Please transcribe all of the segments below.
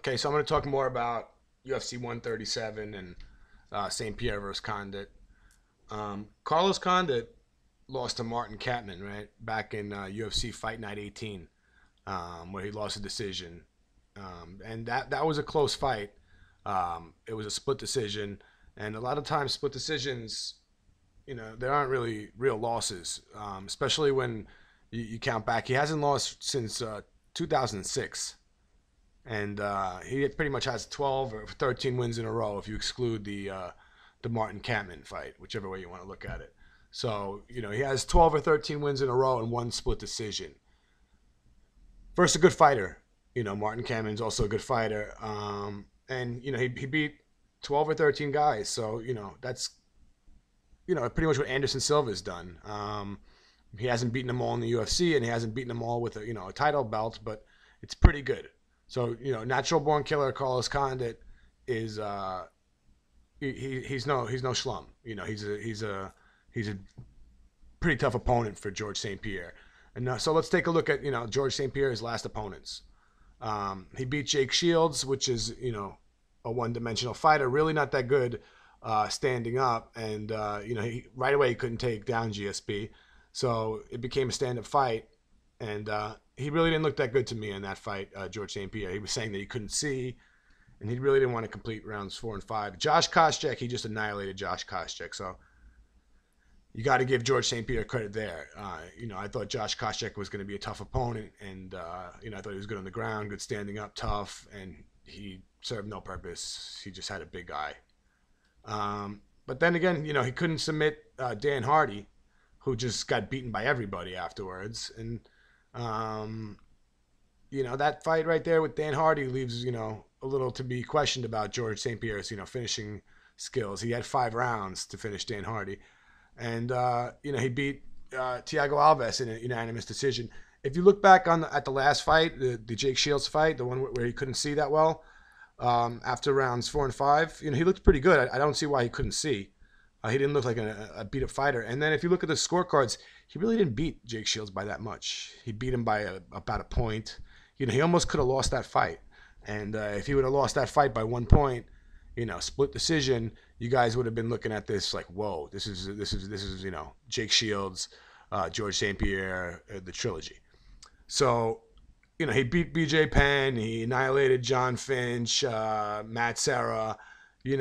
Okay, so I'm going to talk more about UFC 137 and St-Pierre versus Condit. Carlos Condit lost to Martin Kampmann, right, back in UFC Fight Night 18, where he lost a decision. And that was a close fight. It was a split decision. And a lot of times, split decisions, there aren't really real losses, especially when you count back. He hasn't lost since 2006. And he pretty much has 12 or 13 wins in a row if you exclude the Martin Kampmann fight, whichever way you want to look at it. So he has 12 or 13 wins in a row and one split decision. First, a good fighter. Martin Kampmann's also a good fighter, and he beat 12 or 13 guys. So that's pretty much what Anderson Silva's done. He hasn't beaten them all in the UFC, and he hasn't beaten them all with a title belt, but it's pretty good. So natural born killer Carlos Condit is he's no schlum. He's a pretty tough opponent for George St-Pierre. And so let's take a look at George St-Pierre's last opponents. He beat Jake Shields, which is a one-dimensional fighter, really not that good standing up, and right away he couldn't take down GSP, so it became a stand-up fight, and he really didn't look that good to me in that fight, George St-Pierre. He was saying that he couldn't see, and he really didn't want to complete rounds 4 and 5. Josh Koscheck, he just annihilated Josh Koscheck, so you got to give George St-Pierre credit there. I thought Josh Koscheck was going to be a tough opponent, and I thought he was good on the ground, good standing up, tough, and he served no purpose. He just had a big eye. But then again, he couldn't submit Dan Hardy, who just got beaten by everybody afterwards, and that fight right there with Dan Hardy leaves a little to be questioned about George St-Pierre's finishing skills. He had 5 rounds to finish Dan Hardy. And he beat Thiago Alves in a unanimous decision. If you look back at the last fight, the Jake Shields fight, the one where he couldn't see that well, after rounds 4 and 5, he looked pretty good. I don't see why he couldn't see. He didn't look like a beat-up fighter. And then if you look at the scorecards, he really didn't beat Jake Shields by that much. He beat him by about a point. He almost could have lost that fight. And if he would have lost that fight by 1 point, split decision, you guys would have been looking at this like, whoa, this is Jake Shields, George St-Pierre, the trilogy. So, he beat BJ Penn, he annihilated John Finch, Matt Serra. He's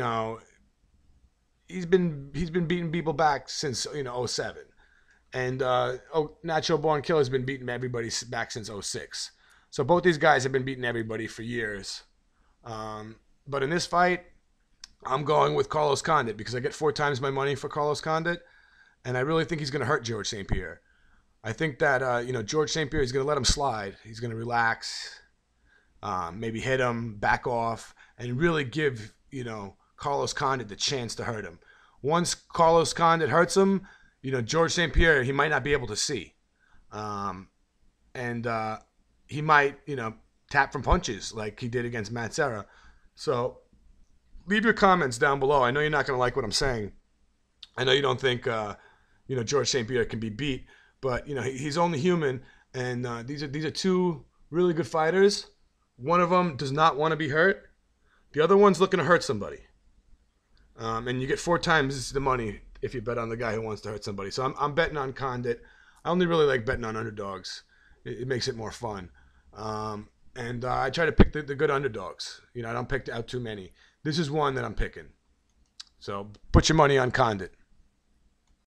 been beating people back since 07. And Natural Born Killer's been beating everybody back since 06. So both these guys have been beating everybody for years. But in this fight, I'm going with Carlos Condit because I get 4 times my money for Carlos Condit, and I really think he's going to hurt George St-Pierre. I think that George St-Pierre is going to let him slide. He's going to relax, maybe hit him, back off, and really give Carlos Condit the chance to hurt him. Once Carlos Condit hurts him, George St-Pierre, he might not be able to see, and he might tap from punches like he did against Matt Serra. So leave your comments down below. I know you're not going to like what I'm saying. I know you don't think, George St-Pierre can be beat, but he's only human, and these are 2 really good fighters. One of them does not want to be hurt. The other one's looking to hurt somebody, and you get 4 times the money if you bet on the guy who wants to hurt somebody. So I'm betting on Condit. I only really like betting on underdogs. It makes it more fun. And I try to pick the good underdogs. I don't pick out too many. This is one that I'm picking. So put your money on Condit.